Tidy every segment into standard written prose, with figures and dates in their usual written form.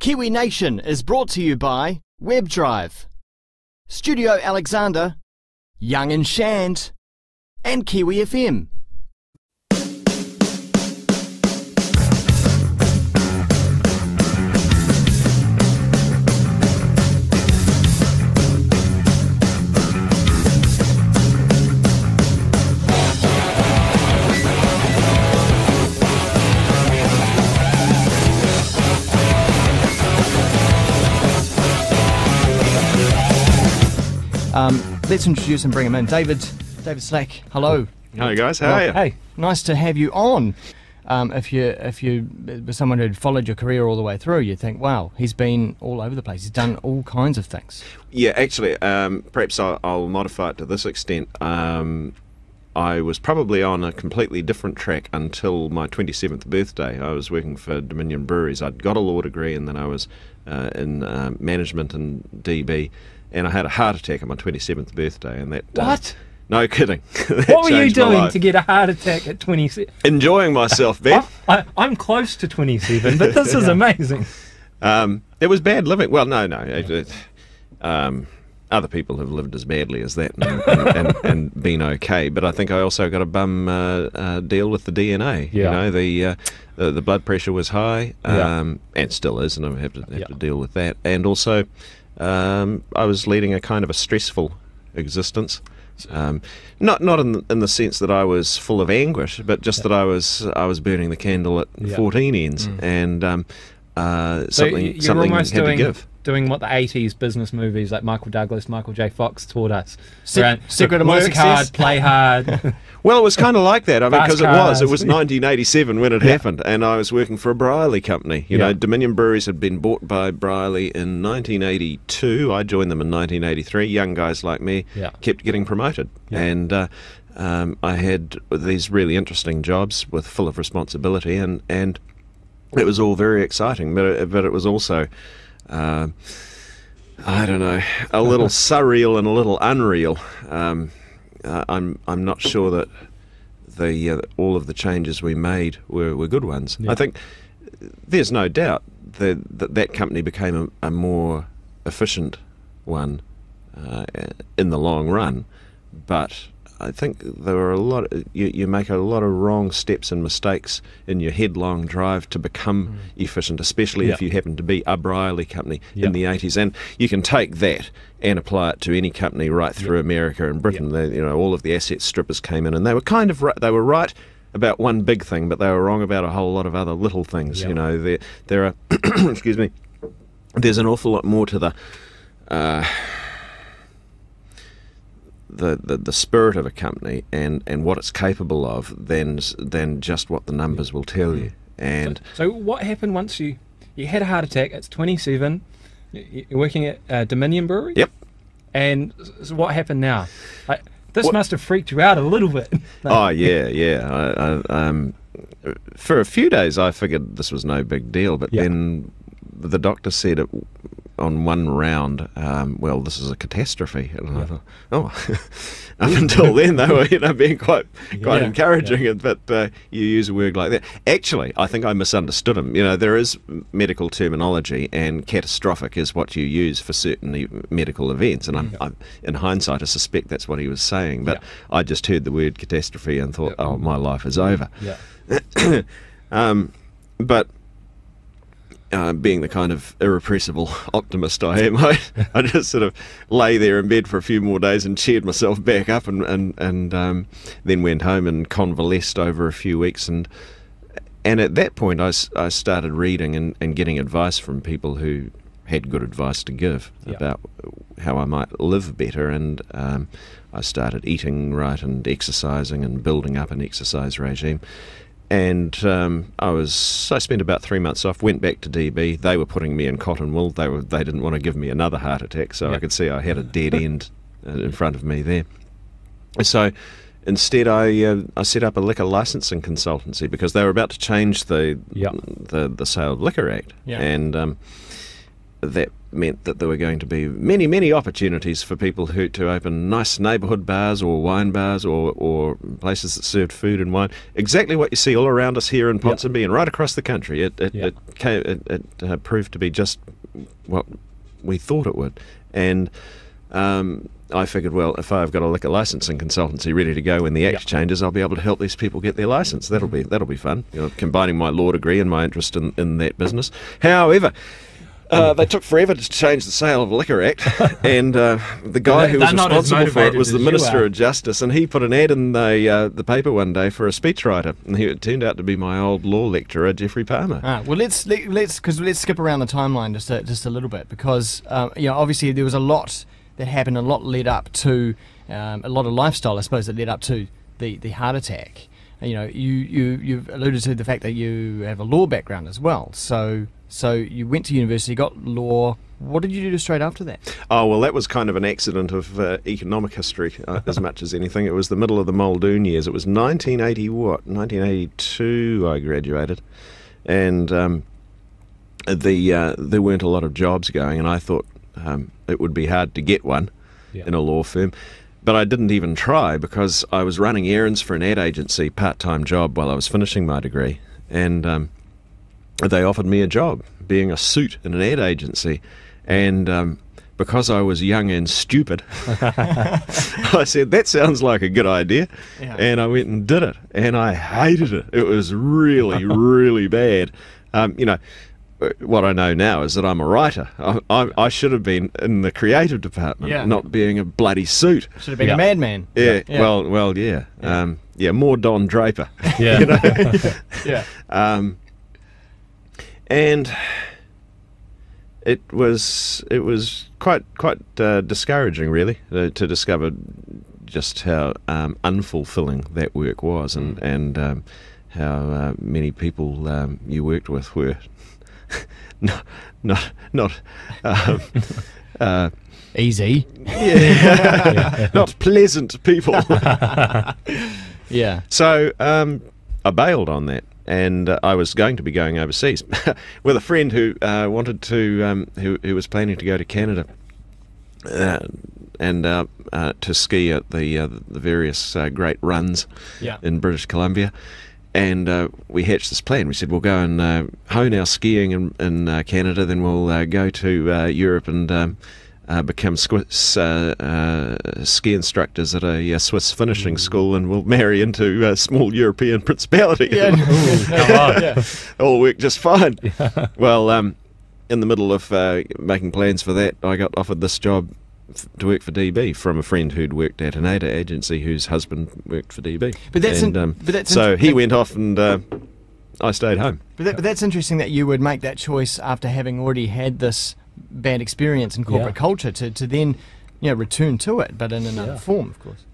KiwiNation is brought to you by WebDrive, Studio Alexander, Young and Shand, and Kiwi FM. Let's introduce and bring him in. David Slack, hello. Hi guys, how are you? Hey, nice to have you on. If you were someone who'd followed your career all the way through, you'd think, wow, he's been all over the place. He's done all kinds of things. Yeah, actually, perhaps I'll modify it to this extent. I was probably on a completely different track until my 27th birthday. I was working for Dominion Breweries. I'd got a law degree and then I was in management and DB. And I had a heart attack on my 27th birthday, and that... What? No kidding. What were you doing to get a heart attack at 27? Enjoying myself, Ben. I'm close to 27, but this is amazing. It was bad living. Well, no. Other people have lived as badly as that and been okay. But I think I also got a bum deal with the DNA. Yeah. You know, the blood pressure was high, and still is, and I have to deal with that. And also... I was leading a kind of a stressful existence, not in the sense that I was full of anguish, but just that I was burning the candle at 14 ends, and something had to give. Doing what the 80s business movies like Michael Douglas, Michael J. Fox taught us. Secret of Work Success. hard, play hard. Well, it was kind of like that. I mean, because it was 'Cause 1987 when it happened, and I was working for a Brierley company. You know, Dominion Breweries had been bought by Brierley in 1982. I joined them in 1983. Young guys like me kept getting promoted, and I had these really interesting jobs with full of responsibility, and it was all very exciting. But it was also I don't know, a little surreal and a little unreal. I'm not sure that all of the changes we made were good ones. I think there's no doubt that company became a more efficient one in the long run, but I think there were you make a lot of wrong steps and mistakes in your headlong drive to become efficient, especially if you happen to be a Brierley company in the 80s. And you can take that and apply it to any company right through America and Britain. They, all of the asset strippers came in, and they were kind of they were right about one big thing, but they were wrong about a whole lot of other little things. You know, there are excuse me, there's an awful lot more to the spirit of a company and what it's capable of than just what the numbers will tell you. And so what happened once you had a heart attack? It's 27. You're working at Dominion Brewery. Yep. And so what happened now? This must have freaked you out a little bit. Oh yeah. For a few days I figured this was no big deal, but then the doctor said on one round, well, this is a catastrophe. And I thought, up until then they were being quite encouraging, but you use a word like that. Actually, I think I misunderstood him. There is medical terminology, and catastrophic is what you use for certain medical events, and I'm in hindsight I suspect that's what he was saying, but I just heard the word catastrophe and thought, oh, my life is over. But being the kind of irrepressible optimist I am, I just sort of lay there in bed for a few more days and cheered myself back up, and then went home and convalesced over a few weeks, and at that point I started reading and getting advice from people who had good advice to give about how I might live better, and I started eating right and exercising and building up an exercise regime. And I spent about 3 months off, went back to DB. They were putting me in cotton wool. They didn't want to give me another heart attack, so I could see I had a dead end in front of me there. So instead I set up a liquor licensing consultancy, because they were about to change the Sale of Liquor Act. And that meant that there were going to be many, many opportunities for people to open nice neighbourhood bars or wine bars or places that served food and wine. Exactly what you see all around us here in Ponsonby and right across the country. It proved to be just what we thought it would. And I figured, well, if I've got a liquor licensing consultancy ready to go when the Act changes, I'll be able to help these people get their licence. That'll be fun. Combining my law degree and my interest in that business. However, they took forever to change the Sale of Liquor Act, and the guy who was responsible for it was the Minister of Justice, and he put an ad in the paper one day for a speechwriter, and it turned out to be my old law lecturer, Geoffrey Palmer. Well, let's skip around the timeline just a little bit, because obviously there was a lot that happened, a lot led up to a lot of lifestyle, I suppose, that led up to the heart attack. You've alluded to the fact that you have a law background as well, so you went to university, got law. What did you do straight after that? Oh, well, that was kind of an accident of economic history as much as anything. It was the middle of the Muldoon years. It was 1982 I graduated, and there weren't a lot of jobs going, and I thought it would be hard to get one in a law firm. But I didn't even try, because I was running errands for an ad agency part-time job while I was finishing my degree, and they offered me a job being a suit in an ad agency, and because I was young and stupid, I said, that sounds like a good idea, and I went and did it, and I hated it. It was really, really bad. What I know now is that I'm a writer. I should have been in the creative department, not being a bloody suit. Should have been a madman. Yeah. Well, yeah. More Don Draper. Yeah. And it was quite discouraging, really, to discover just how unfulfilling that work was, and how many people you worked with were not easy. Not pleasant people. Yeah. So I bailed on that. And I was going to be going overseas with a friend who wanted to, who was planning to go to Canada and to ski at the various great runs in British Columbia. And we hatched this plan. We said, we'll go and hone our skiing in Canada, then we'll go to Europe and become ski instructors at a Swiss finishing school, and we'll marry into a small European principality. Yeah. All worked just fine. Well, in the middle of making plans for that, I got offered this job to work for DB from a friend who'd worked at an ad agency whose husband worked for DB. So he went off, and I stayed home. But that's interesting that you would make that choice after having already had this bad experience in corporate culture to then return to it, but in another form, of course.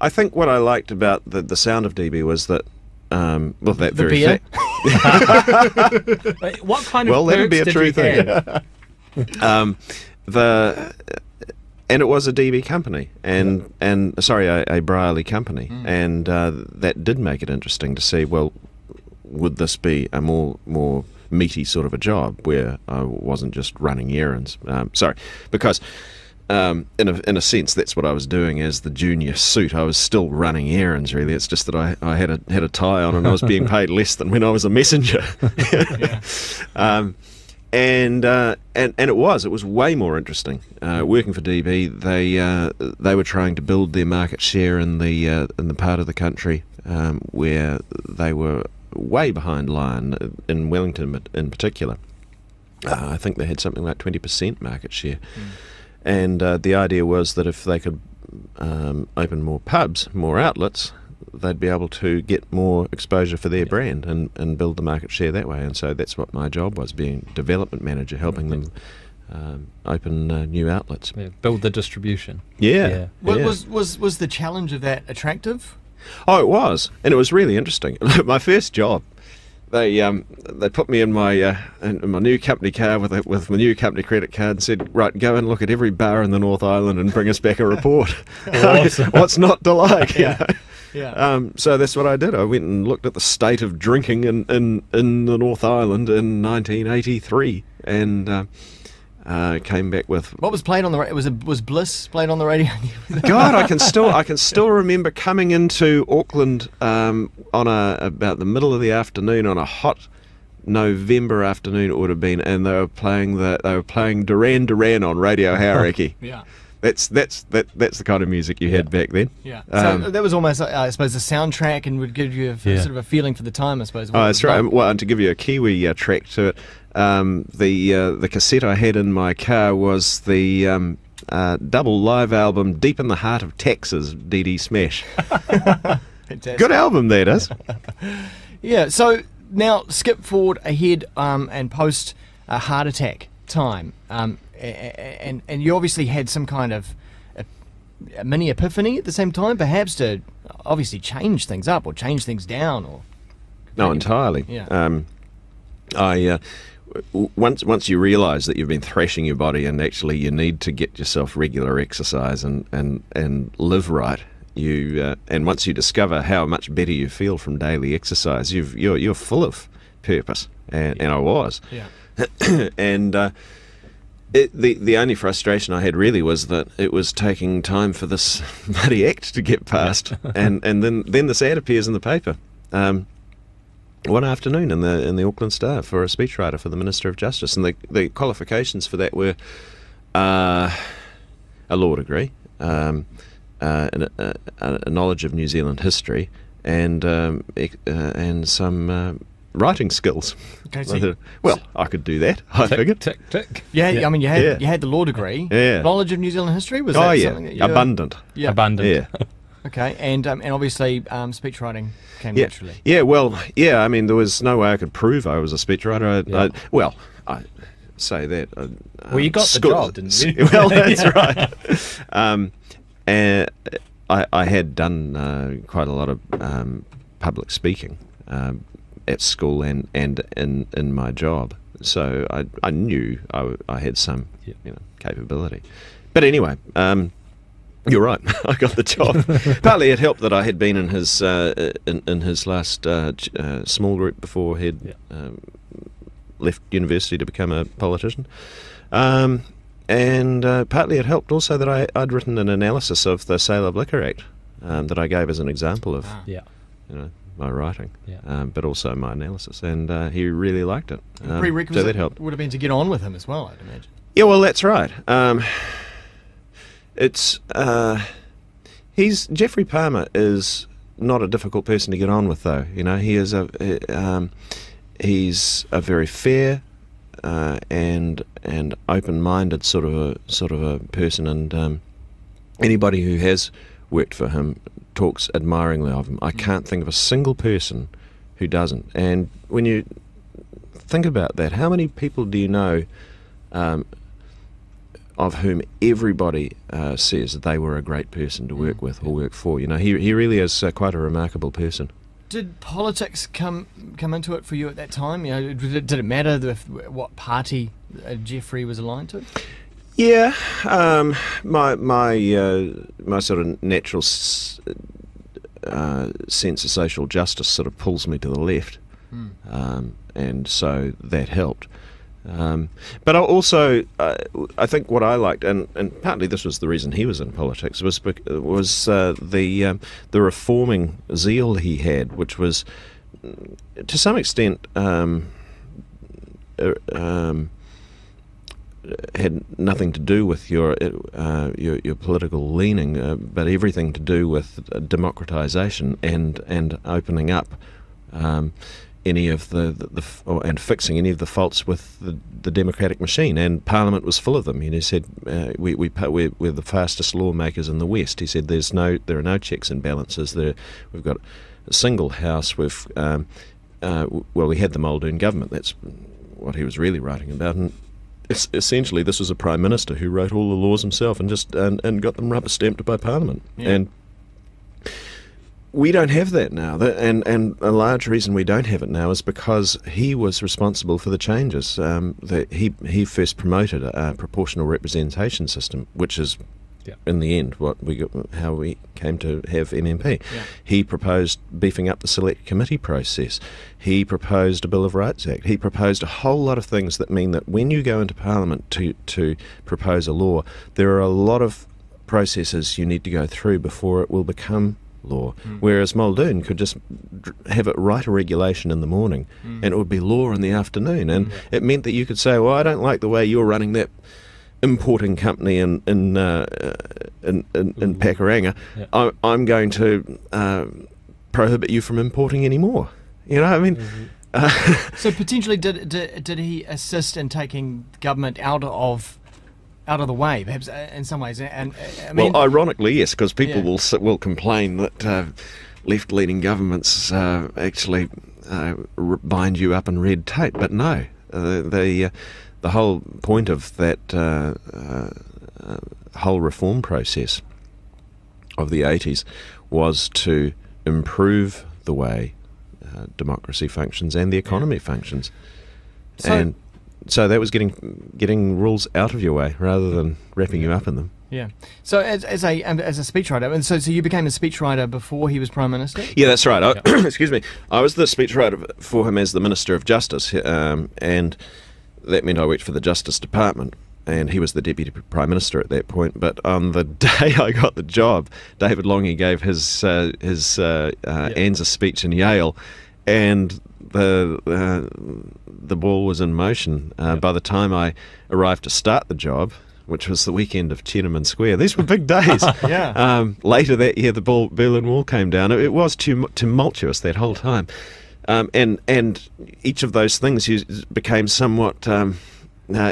I think what I liked about the sound of DB was that that the very beer? fact. What kind of that would be a perks true did you thing. have? And it was a DB company, and sorry, a Brierley company, and that did make it interesting to see, well, would this be a more meaty sort of a job where I wasn't just running errands? Because in a sense that's what I was doing as the junior suit. I was still running errands, really. It's just that I had a tie on, and I was being paid less than when I was a messenger. And it was way more interesting working for DB. They were trying to build their market share in the part of the country where they were way behind Lion, in Wellington in particular. I think they had something like 20% market share, and the idea was that if they could open more pubs, more outlets, they'd be able to get more exposure for their brand and build the market share that way. And so that's what my job was, being development manager, helping them open new outlets. Build the distribution. Was the challenge of that attractive? Oh, it was, and it was really interesting. My first job, they put me in my new company car with my new company credit card and said, right, go and look at every bar in the North Island and bring us back a report. Awesome. What's not to like? Yeah. So that's what I did. I went and looked at the state of drinking in the North Island in 1983, and came back with. What was played on the radio? Was Bliss played on the radio? God, I can still remember coming into Auckland on about the middle of the afternoon on a hot November afternoon it would have been, and they were playing Duran Duran on Radio Hauraki. Yeah. That's the kind of music you had back then. Yeah. So that was almost, I suppose, a soundtrack, and would give you sort of a feeling for the time, I suppose. Oh, that's right. Well, and to give you a Kiwi track to it, the cassette I had in my car was the double live album "Deep in the Heart of Texas" DD Smash. Fantastic. Good album that is. Yeah. So now skip forward ahead and post heart attack time. And you obviously had some kind of a mini epiphany at the same time, perhaps to obviously change things up or change things down, or no, entirely. Yeah. Once you realise that you've been thrashing your body and actually you need to get yourself regular exercise and live right, and once you discover how much better you feel from daily exercise, you're full of purpose, and I was, and. The only frustration I had really was that it was taking time for this bloody act to get passed, and then this ad appears in the paper one afternoon in the Auckland Star for a speechwriter for the Minister of Justice, and the qualifications for that were a law degree, a knowledge of New Zealand history, and some writing skills. Okay, so I could do that. I figured. Tick. Yeah, I mean, you had the law degree. Yeah. Knowledge of New Zealand history was that something that you abundant. Yeah. Abundant. Yeah. Okay, and obviously speech writing came naturally. Yeah. Well, yeah. I mean, there was no way I could prove I was a speechwriter. I say that. Well, you got the job, didn't you? Well, that's right. And I had done quite a lot of public speaking. At school and in my job, so I knew I had some capability. But anyway, you're right. I got the job. Partly it helped that I had been in his last small group before he'd left university to become a politician, and partly it helped also that I'd written an analysis of the Sale of Liquor Act that I gave as an example of my writing, but also my analysis, and he really liked it. Prerequisite so that helped. Would have been to get on with him as well, I'd imagine. Yeah, well, that's right. Jeffrey Palmer is not a difficult person to get on with, though. He is he's a very fair and open-minded sort of a person, and anybody who has worked for him talks admiringly of him. I can't think of a single person who doesn't. And when you think about that, how many people do you know of whom everybody says that they were a great person to work with or work for? He really is quite a remarkable person. Did politics come into it for you at that time? Did it matter what party Jeffrey was aligned to? Yeah, my sort of natural sense of social justice sort of pulls me to the left, and so that helped. But I think what I liked, and partly this was the reason he was in politics, was the reforming zeal he had, which was to some extent had nothing to do with your political leaning, but everything to do with democratisation and opening up any of and fixing any of the faults with the democratic machine. And Parliament was full of them. He said we're the fastest lawmakers in the West. He said there are no checks and balances. We've got a single house. We had the Muldoon government. That's what he was really writing about. And essentially, this was a prime minister who wrote all the laws himself and just and got them rubber stamped by Parliament. Yeah. And we don't have that now. And a large reason we don't have it now is because he was responsible for the changes. He first promoted a proportional representation system, which is in the end, how we came to have MMP. Yeah. He proposed beefing up the select committee process. He proposed a Bill of Rights Act. He proposed a whole lot of things that mean that when you go into Parliament to propose a law, there are a lot of processes you need to go through before it will become law. Whereas Muldoon could just have it write a regulation in the morning and it would be law in the afternoon. And it meant that you could say, well, I don't like the way you're running that importing company in Pakuranga. Yeah. I'm going to prohibit you from importing anymore. You know, I mean... So potentially did he assist in taking government out of the way, perhaps in some ways? And I mean, well, ironically, yes, because people will complain that left-leaning governments actually bind you up in red tape, but no, the whole point of that whole reform process of the 80s was to improve the way democracy functions and the economy functions, and so that was getting rules out of your way rather than wrapping you up in them. Yeah. So as a speechwriter, and so you became a speechwriter before he was Prime Minister? Yeah, that's right. Excuse me. I was the speechwriter for him as the Minister of Justice, and that meant I worked for the Justice Department, and he was the Deputy Prime Minister at that point. But on the day I got the job, David Lange gave his ANZA speech in Yale, and the ball was in motion. By the time I arrived to start the job, which was the weekend of Tiananmen Square, these were big days. Later that year, the Berlin Wall came down. It was tumultuous that whole time, and each of those things became somewhat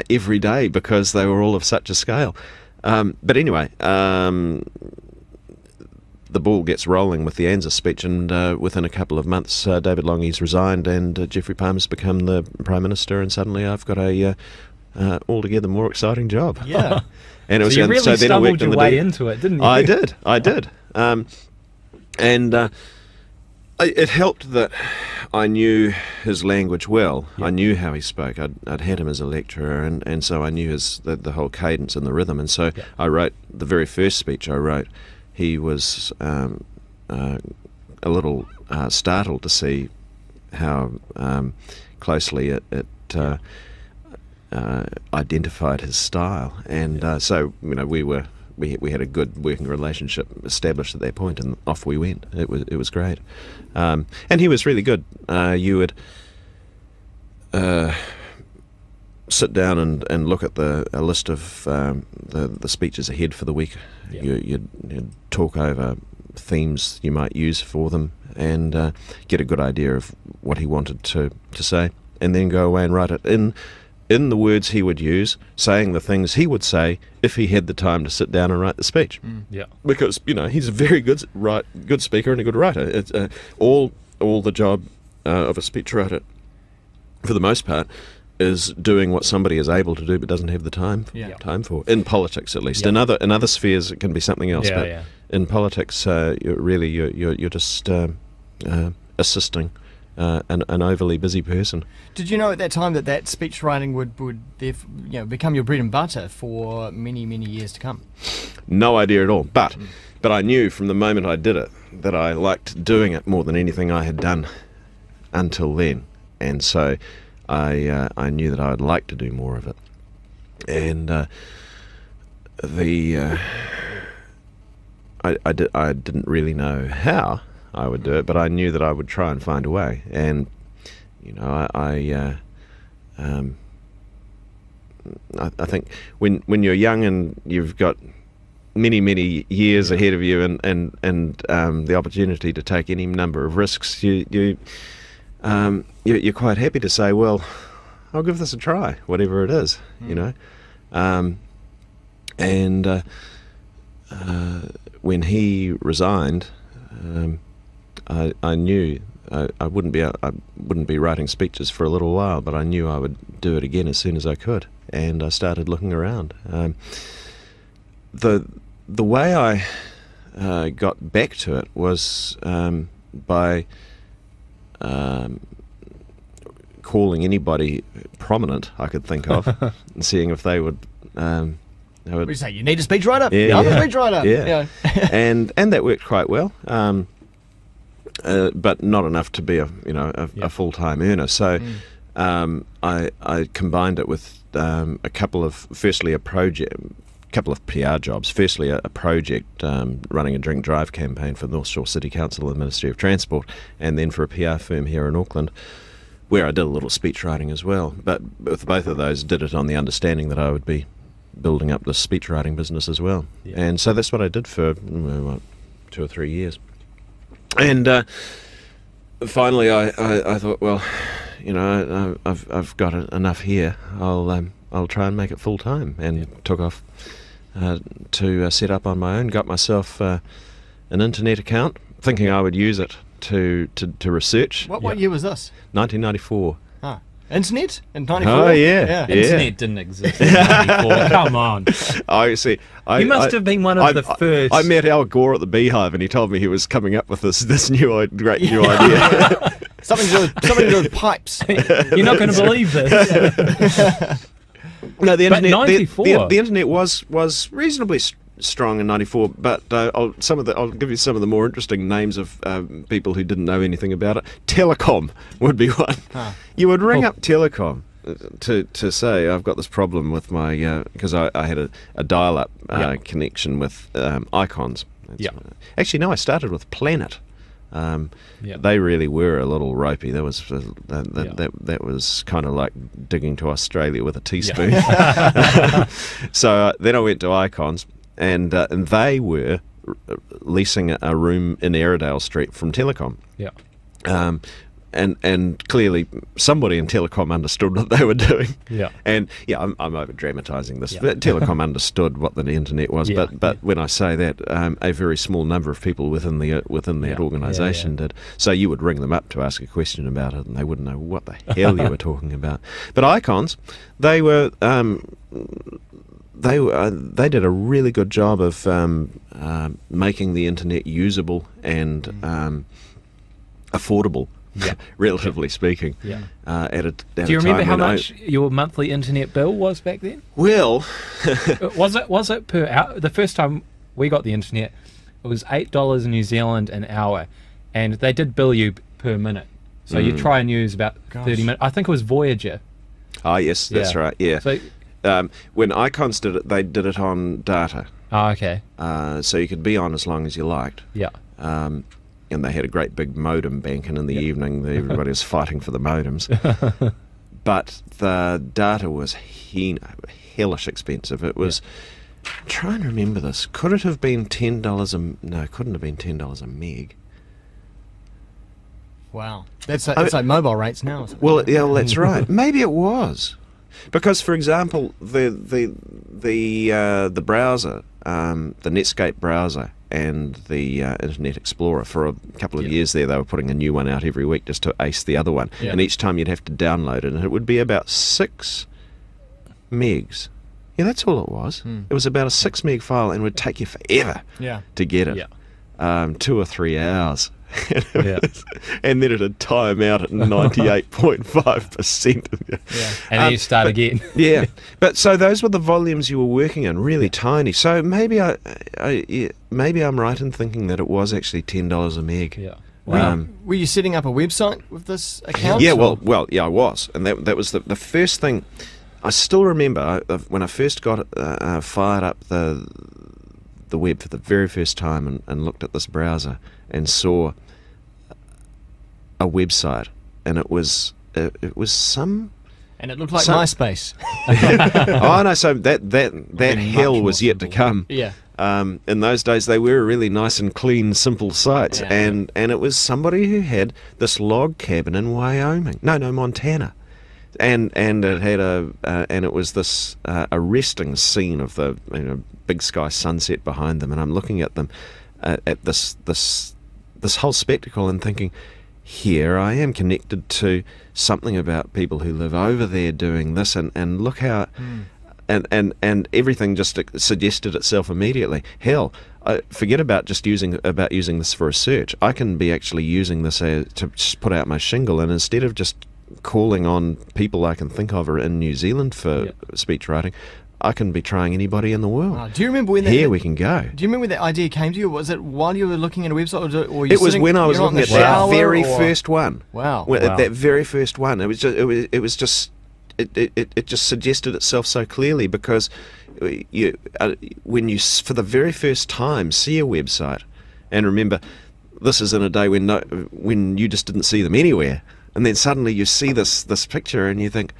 every day because they were all of such a scale. But anyway. The ball gets rolling with the ANZA speech, and within a couple of months, David Lange's resigned, and Geoffrey Palmer's become the Prime Minister, and suddenly I've got a altogether more exciting job. Yeah, and it was so you really so then I stumbled worked your in way into it, didn't you? I did, and it helped that I knew his language well. I knew how he spoke. I'd had him as a lecturer, and so I knew the whole cadence and the rhythm, and so I wrote the very first speech I wrote. He was a little startled to see how closely it identified his style, and so we had a good working relationship established at that point, and off we went. It was great, and he was really good. You would sit down and look at a list of the speeches ahead for the week. You'd talk over themes you might use for them, and get a good idea of what he wanted to say, and then go away and write it in the words he would use, saying the things he would say if he had the time to sit down and write the speech. Because he's a very good speaker and a good writer. It's all the job of a speechwriter, for the most part, is doing what somebody is able to do but doesn't have the time for. In politics, at least. In other spheres, it can be something else. But in politics, you're just assisting an overly busy person. Did you know at that time that speech writing would become your bread and butter for many, many years to come? No idea at all. But I knew from the moment I did it that I liked doing it more than anything I had done until then, and so I knew that I would like to do more of it, and I didn't really know how I would do it, but I knew that I would try and find a way. And I think when you're young and you've got many years ahead of you and the opportunity to take any number of risks, you're quite happy to say, well, I'll give this a try, whatever it is, and when he resigned, I knew I wouldn't be writing speeches for a little while, but I knew I would do it again as soon as I could, and I started looking around. The way I got back to it was by calling anybody prominent I could think of and seeing if they would We say you need a speechwriter. Yeah, I'm a yeah. speechwriter. Yeah. and that worked quite well, but not enough to be a full-time earner. So I combined it with a couple of PR jobs. Firstly, a project running a drink drive campaign for North Shore City Council and the Ministry of Transport, and then for a PR firm here in Auckland, where I did a little speech writing as well. But with both of those, did it on the understanding that I would be building up this speech writing business as well. Yeah. And so that's what I did for 2 or 3 years. And finally, I thought, well, I've got enough here. I'll try and make it full time, and took off to set up on my own. Got myself an internet account, thinking I would use it to research. What year was this? 1994. Internet in 94? Oh, yeah. Internet didn't exist in 94. Come on. I see. You must have been one of the first. I met Al Gore at the Beehive, and he told me he was coming up with this great new idea. Something to do with pipes. You're not going to believe this. No, the internet. 94. The internet was reasonably strong in '94, but I'll give you some of the more interesting names of people who didn't know anything about it. Telecom would be one. You would ring up Telecom to say, I've got this problem with my because I had a dial-up connection with Icons. Actually, no, I started with Planet. They really were a little ropey. That was kind of like digging to Australia with a teaspoon. So then I went to Icons, and they were leasing a room in Airedale Street from Telecom. And clearly somebody in Telecom understood what they were doing. And I'm over dramatising this. But Telecom understood what the internet was. But when I say that, a very small number of people within that organisation did. So you would ring them up to ask a question about it, and they wouldn't know what the hell you were talking about. But Icons, they were. They did a really good job of making the internet usable and affordable. Relatively speaking. Do you remember how much your monthly internet bill was back then? Well, was it per hour? The first time we got the internet, it was $8 in New Zealand an hour, and they did bill you per minute. So you try and use about 30 minutes. I think it was Voyager. Ah, yes, that's right. Yeah. So, when Icons did it, they did it on data. Oh, okay. So you could be on as long as you liked. And they had a great big modem bank, and in the evening everybody was fighting for the modems. But the data was hellish expensive. It was, I'm trying to remember this, could it have been $10 no, it couldn't have been $10 a meg. Wow. That's like mobile rates now. Well, that's right. Maybe it was. Because, for example, the browser, the Netscape browser, and the Internet Explorer, for a couple of years there, they were putting a new one out every week just to ace the other one. And each time you'd have to download it, and it would be about 6 megs. Yeah, that's all it was. It was about a 6 meg file, and it would take you forever to get it. 2 or 3 hours. And then it'd time out at 98.5%. And then you start again. But so those were the volumes you were working in, really tiny. So maybe maybe I'm right in thinking that it was actually $10 a meg. Were you setting up a website with this account? I was, and that was the first thing. I still remember when I first got fired up the web for the very first time and looked at this browser and saw a website, and it was some. And it looked like MySpace. Oh no! So that hell was yet to come. In those days, they were really nice and clean, simple sites, and it was somebody who had this log cabin in Wyoming. No, Montana. And it had and it was this arresting scene of the big sky sunset behind them, and I'm looking at them at this whole spectacle and thinking, here I am connected to something about people who live over there doing this, and look how and everything just suggested itself immediately. Hell, forget about just using this for a search. I can be actually using this to just put out my shingle, and instead of just calling on people I can think of in New Zealand for speech writing, I can be trying anybody in the world. Oh, do you remember when Here we can go. Do you remember when that idea came to you? Was it while you were looking at a website, or It was when I was looking at that very first one. Wow. That very first one. It just suggested itself so clearly, because when you for the very first time see a website, and remember, this is in a day when you just didn't see them anywhere, and then suddenly you see this picture and you think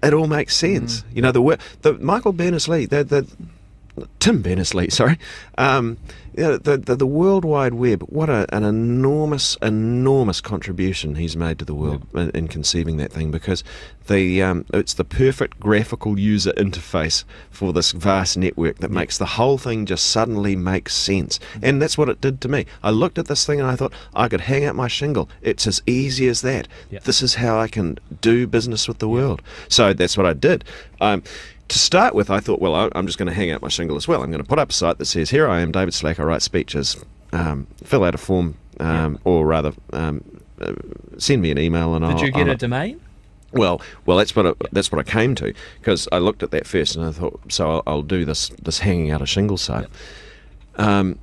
it all makes sense. You know, the Michael Berners-Lee, the Tim Berners-Lee, sorry, the World Wide Web. What an enormous contribution he's made to the world in conceiving that thing, because it's the perfect graphical user interface for this vast network that makes the whole thing just suddenly make sense. And that's what it did to me. I looked at this thing and I thought, I could hang out my shingle. It's as easy as that. This is how I can do business with the world. So that's what I did. To start with, I thought, well, I'm just going to hang out my shingle as well. I'm going to put up a site that says, here I am, David Slack, I write speeches. Fill out a form, or rather, send me an email. And Did you get a domain? Well, that's what I came to, because I looked at that first and I thought, so I'll do this hanging out a shingle site. And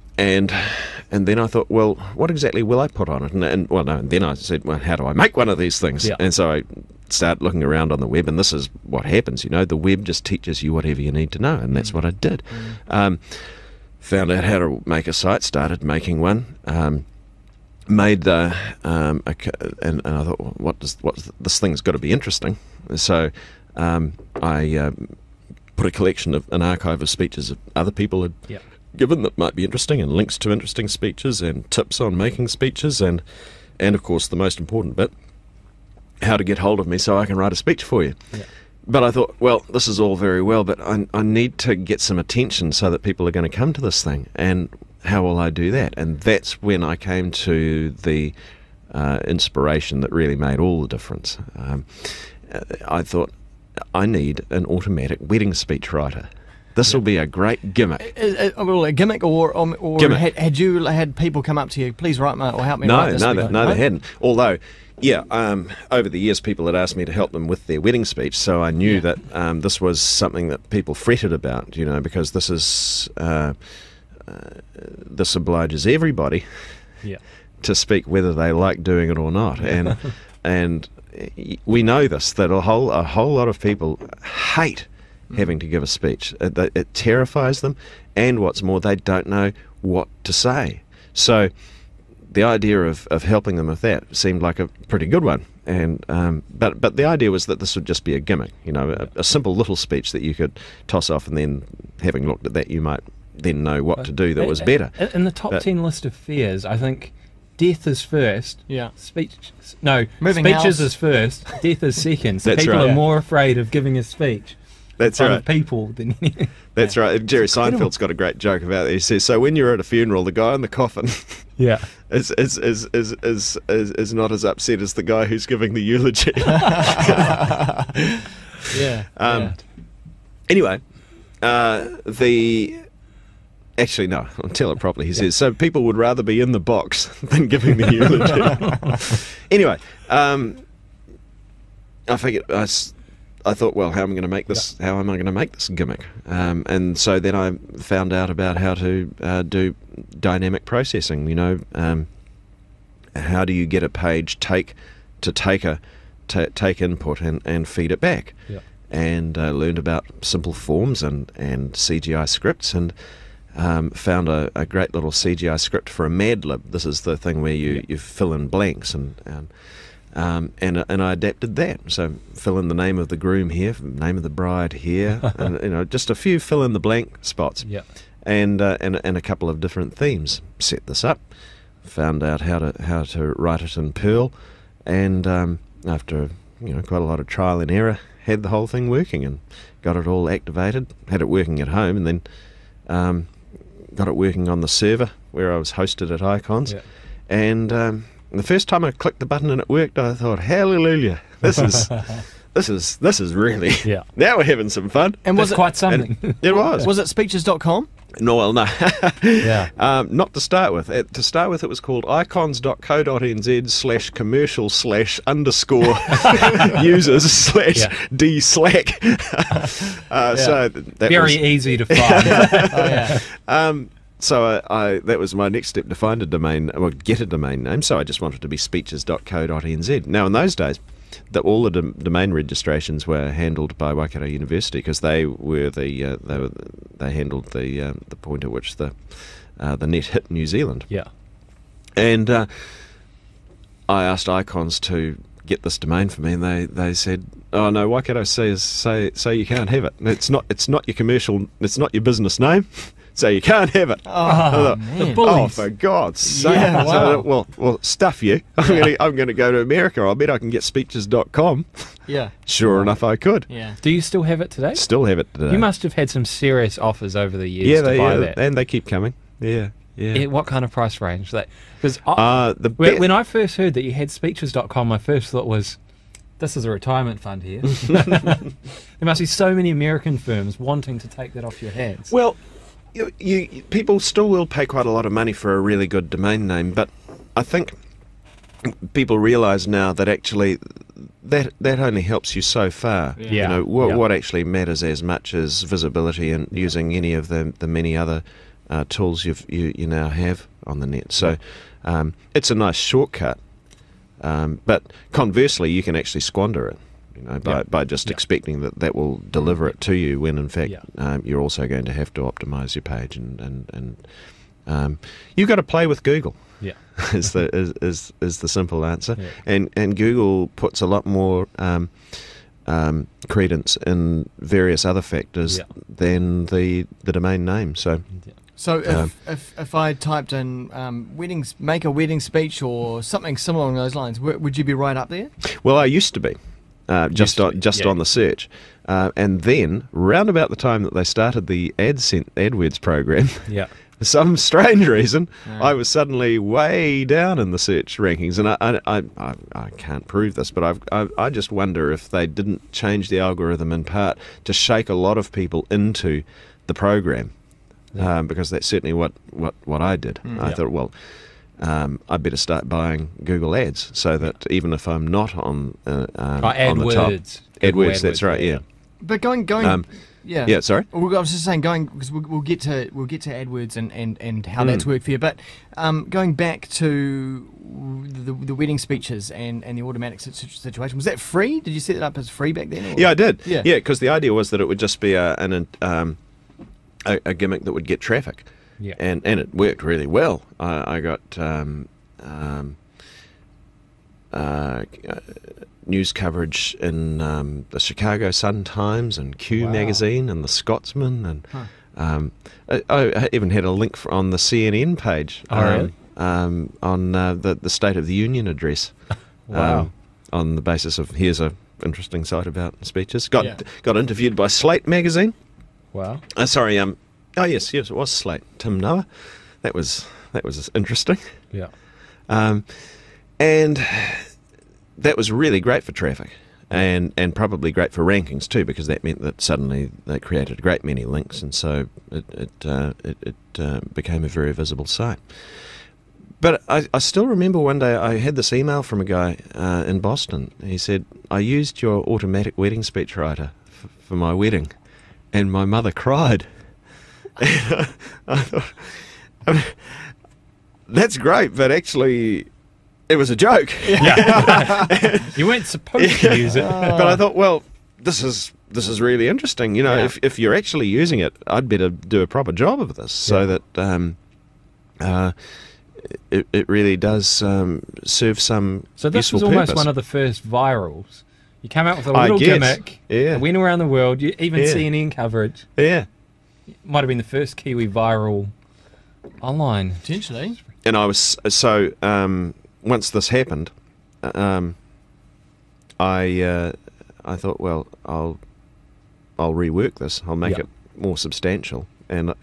then I thought, well, what exactly will I put on it? And then I said, well, how do I make one of these things? And so I started looking around on the web, and this is what happens. You know, the web just teaches you whatever you need to know, and that's what I did. Found out how to make a site, started making one. Made and I thought, well, this thing's got to be interesting. So I put a collection of an archive of speeches that other people had given that might be interesting, and links to interesting speeches, and tips on making speeches, and of course the most important bit, how to get hold of me so I can write a speech for you. But I thought, well, this is all very well, but I need to get some attention so that people are going to come to this thing. And how will I do that? And that's when I came to the inspiration that really made all the difference. I thought, I need an automatic wedding speech writer. This will be a great gimmick. Well, a gimmick, or gimmick. Had you had people come up to you, please write or help me write this? No, they hadn't. Although, over the years people had asked me to help them with their wedding speech, so I knew that this was something that people fretted about, you know, because this is this obliges everybody to speak whether they like doing it or not, and we know this, that a whole lot of people hate having to give a speech. It terrifies them, and what's more, they don't know what to say. So the idea of helping them with that seemed like a pretty good one. And but the idea was that this would just be a gimmick, you know, a simple little speech that you could toss off, and then, having looked at that, you might then know what to do that was better. In the top 10 list of fears, I think death is first. Speeches is first. Death is second. So people are more afraid of giving a speech. That's right. Of people than anything. That's right. Jerry Seinfeld's got a great joke about it. He says, so when you're at a funeral, the guy in the coffin is not as upset as the guy who's giving the eulogy. Anyway, actually, no, I'll tell it properly. He says, so people would rather be in the box than giving the eulogy. Anyway, I figured, I thought, well, how am I going to make this? How am I going to make this gimmick? And so then I found out about how to do dynamic processing. You know, how do you get a page take input and feed it back? And learned about simple forms and CGI scripts, and found a great little CGI script for a Mad Lib. This is the thing where you fill in blanks, and I adapted that. So fill in the name of the groom here, name of the bride here, and you know, just a few fill in the blank spots. And a couple of different themes. Set this up, found out how to write it in Perl, and after quite a lot of trial and error, had the whole thing working and got it all activated. Had it working at home, and then got it working on the server where I was hosted at Icons, and the first time I clicked the button and it worked, I thought, hallelujah, this is really, now we're having some fun. And was it quite something? It was. Was it speeches.com? No, well, no. Yeah. Not to start with. To start with, it was called icons.co.nz/commercial/underscore users/d/slack. So that Very was, easy to find. So that was my next step, to find a domain, or get a domain name. So I just wanted to be speeches.co.nz. Now, in those days, all the domain registrations were handled by Waikato University, because they handled the point at which the net hit New Zealand. Yeah. And I asked Icons to get this domain for me, and they said, "Oh no, Waikato says you can't have it. It's not your commercial. It's not your business name." So you can't have it. Oh, man. The bullies. Oh, for God's sake. Yeah, wow. So, well, stuff you. I'm going to go to America. I bet I can get speeches.com. Yeah. Sure enough, I could. Yeah. Do you still have it today? Still have it today. You must have had some serious offers over the years to buy that. And they keep coming. Yeah. What kind of price range? Because when I first heard that you had speeches.com, my first thought was, this is a retirement fund here. There must be so many American firms wanting to take that off your hands. Well, people still will pay quite a lot of money for a really good domain name, but I think people realise now that actually that only helps you so far. Yeah. What actually matters as much as visibility and using any of the many other tools you now have on the net. So it's a nice shortcut, but conversely, you can actually squander it. By just expecting that will deliver it to you, when in fact you're also going to have to optimize your page, and you've got to play with Google. Yeah, is the simple answer. Yeah. And Google puts a lot more credence in various other factors than the domain name. So. So if I typed in weddings, make a wedding speech or something similar along those lines, would you be right up there? Well, I used to be. Just on the search, and then round about the time that they started the AdWords program, for some strange reason, I was suddenly way down in the search rankings, and I can't prove this, but I just wonder if they didn't change the algorithm in part to shake a lot of people into the program, because that's certainly what I did. I thought, well, I better start buying Google Ads, so that even if I'm not on the top, AdWords, that's right, yeah. But going, yeah. Sorry. I was just saying, because we'll get to AdWords and how that's worked for you. But going back to the wedding speeches and the automatic situation, was that free? Did you set it up as free back then? Or? Yeah, I did. Yeah, because the idea was that it would just be a gimmick that would get traffic. Yeah. And it worked really well. I got news coverage in the Chicago Sun-Times and Q magazine and the Scotsman, and I even had a link on the CNN page on the State of the Union address. Wow. On the basis of, here's a interesting site about speeches. Got interviewed by Slate magazine. Wow. Sorry. Oh yes, it was Slate. Tim Noah. That was interesting. Yeah. And that was really great for traffic, and probably great for rankings too, because that meant that suddenly they created a great many links, and so it became a very visible site. But I still remember one day I had this email from a guy in Boston. He said, "I used your automatic wedding speechwriter for my wedding, and my mother cried." I thought, that's great, but actually it was a joke. Yeah. You weren't supposed to use it. But I thought, well, this is really interesting. If you're actually using it, I'd better do a proper job of this, so that it really does serve some So this useful was almost purpose. one of the first virals. You came out with a little gimmick. Yeah. It went around the world. Even CNN coverage. Yeah. Might have been the first Kiwi viral online. Potentially. And I was so once this happened, I thought, well, I'll rework this. I'll make it more substantial, and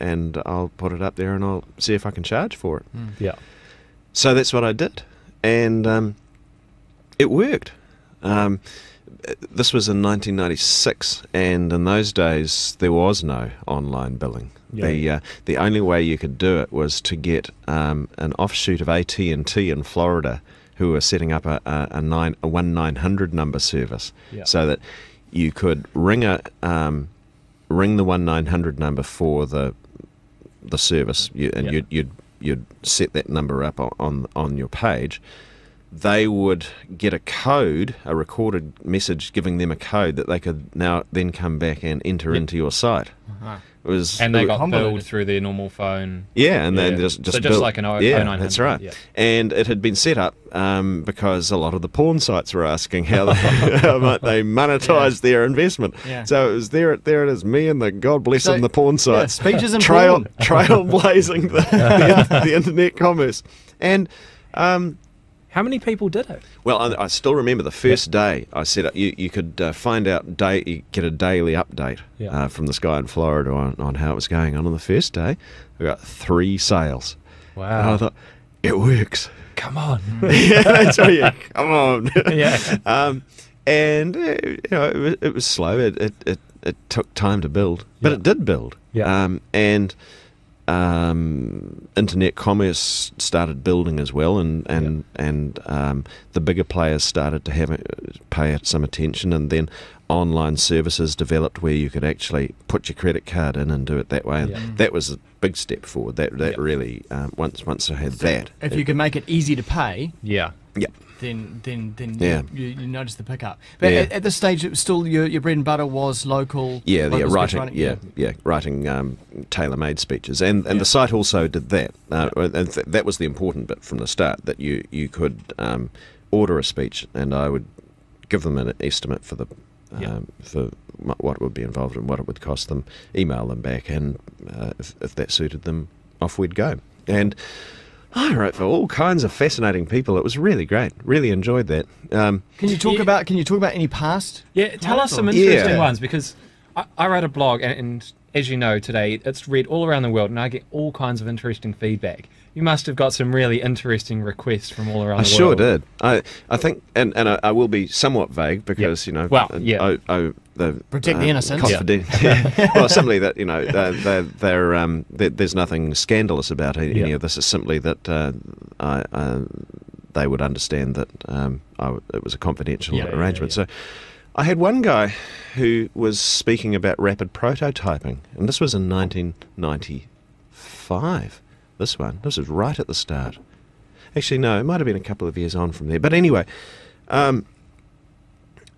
I'll put it up there, and I'll see if I can charge for it. Yeah. So that's what I did, and it worked. this was in 1996, and in those days there was no online billing. The only way you could do it was to get an offshoot of AT&T in Florida, who were setting up a 1-900 number service, so that you could ring the 1-900 number for the service, you'd set that number up on your page. They would get a code, a recorded message giving them a code that they could then come back and enter into your site. And they got billed through their normal phone. Yeah, and then just like an 0900. That's right. Yeah. And it had been set up because a lot of the porn sites were asking how might they monetize their investment. Yeah. So it was there it is, me and the God bless them, the porn sites. Speeches and trailblazing the internet commerce. And how many people did it? Well, I still remember the first day I set up. You could find out you get a daily update from this guy in Florida on how it was going on. On the first day, we got 3 sales. Wow! And I thought, it works. Come on. Yeah, that's right. Come on. Yeah. And it was slow. It took time to build, but it did build. Yeah. And internet commerce started building as well, and the bigger players started to pay some attention, and then online services developed where you could actually put your credit card in and do it that way, and that was a big step forward. That really once I had that, if you could make it easy to pay, then you notice the pickup. But at this stage, it was still your bread and butter was local. Writing tailor-made speeches, and the site also did that. And that was the important bit from the start, that you could order a speech, and I would give them an estimate for what would be involved and what it would cost them, email them back, and if that suited them, off we'd go. And I wrote for all kinds of fascinating people. It was really great. Really enjoyed that. Can you talk about any past? Yeah, tell us some interesting ones, because I wrote a blog, and as you know, today it's read all around the world, and I get all kinds of interesting feedback. You must have got some really interesting requests from all around the world. I sure did. I think, and I will be somewhat vague because protect the innocent. Well, simply that there's nothing scandalous about any of this. It's simply that they would understand that it was a confidential arrangement. So I had one guy who was speaking about rapid prototyping, and this was in 1995. This was right at the start. Actually, no, it might have been a couple of years on from there. But anyway,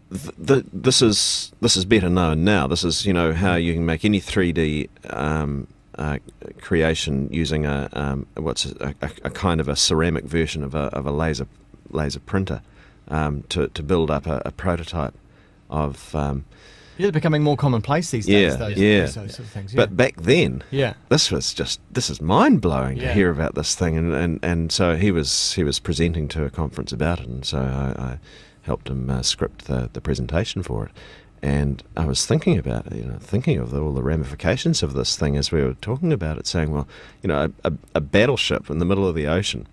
this is better known now. This is how you can make any 3D creation using a kind of a ceramic version of a laser printer to build up a prototype of. They're becoming more commonplace these days. Those sort of things. But back then, this is mind blowing to hear about this thing, and so he was presenting to a conference about it, and so I helped him script the presentation for it, and I was thinking about it, thinking of all the ramifications of this thing as we were talking about it, saying, well, a battleship in the middle of the ocean,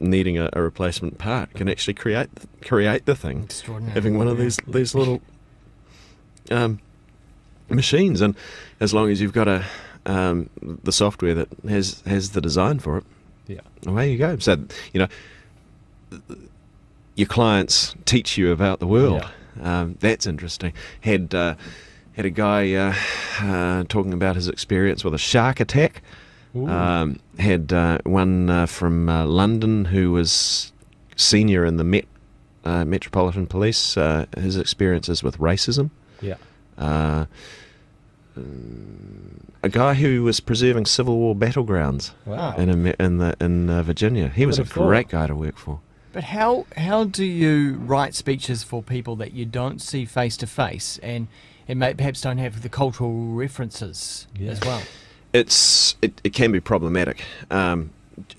needing a replacement part can actually create the thing. Extraordinary. Having one of these little machines, and as long as you've got the software that has the design for it, away you go. So your clients teach you about the world. That's interesting. Had a guy talking about his experience with a shark attack. Had one from London who was senior in the Metropolitan Police. His experiences with racism. A guy who was preserving Civil War battlegrounds in Virginia. He was a great guy to work for. But how do you write speeches for people that you don't see face to face, and perhaps don't have the cultural references as well? It can be problematic.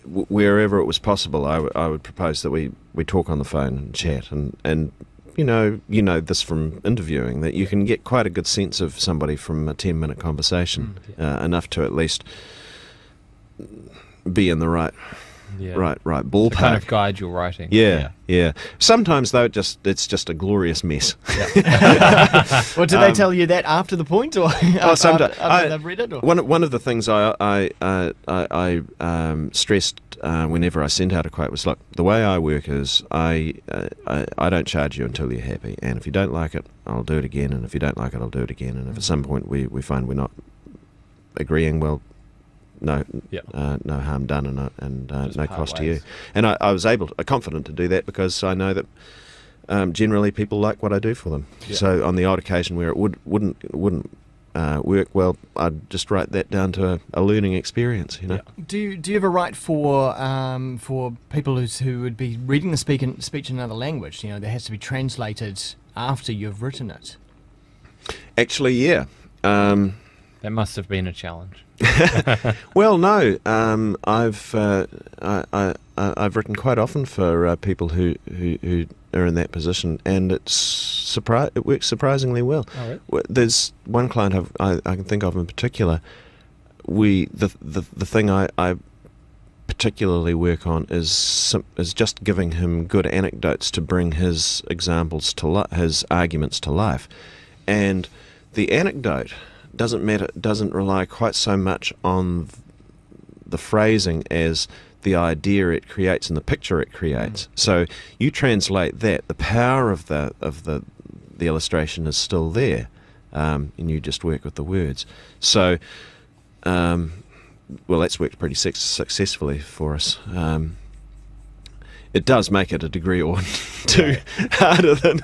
Wherever it was possible, I would propose that we talk on the phone and chat, and you know this from interviewing, that you can get quite a good sense of somebody from a 10-minute conversation, enough to at least be in the right right ballpark. To kind of guide your writing. Yeah. Sometimes though, it's just a glorious mess. Well, do they tell you that after the point, or after they've read it? Or? One of the things I stressed whenever I sent out a quote was, look, the way I work is I don't charge you until you're happy, and if you don't like it, I'll do it again, and if you don't like it, I'll do it again, and if at some point we find we're not agreeing, well, no harm done, and no cost to you. And I was confident to do that because I know that generally people like what I do for them. Yeah. So on the odd occasion where it wouldn't work well, I'd just write that down to a learning experience. You know. Yeah. Do you ever write for people who would be reading the speech in another language? You know, that has to be translated after you've written it. Actually, yeah. That must have been a challenge. Well, no. I've written quite often for people who are in that position, and it works surprisingly well. Oh, right. There's one client I can think of in particular. The thing I particularly work on is just giving him good anecdotes to bring his examples to his arguments to life, and the anecdote doesn't rely quite so much on the phrasing as the idea it creates and the picture it creates. So you translate that, the power of the illustration is still there, and you just work with the words. So, well, that's worked pretty successfully for us. It does make it a degree or two harder than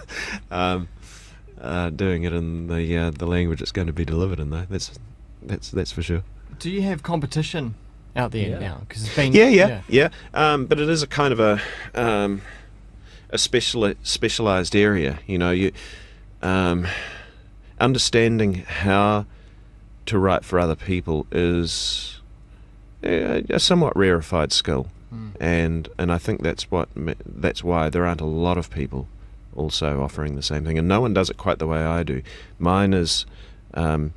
doing it in the language it's going to be delivered in, though. That's for sure. Do you have competition out there now? Because it's been but it is a kind of a specialized area. You know, you understanding how to write for other people is a somewhat rarefied skill, and I think that's why there aren't a lot of people also offering the same thing, and no one does it quite the way I do. Mine is, and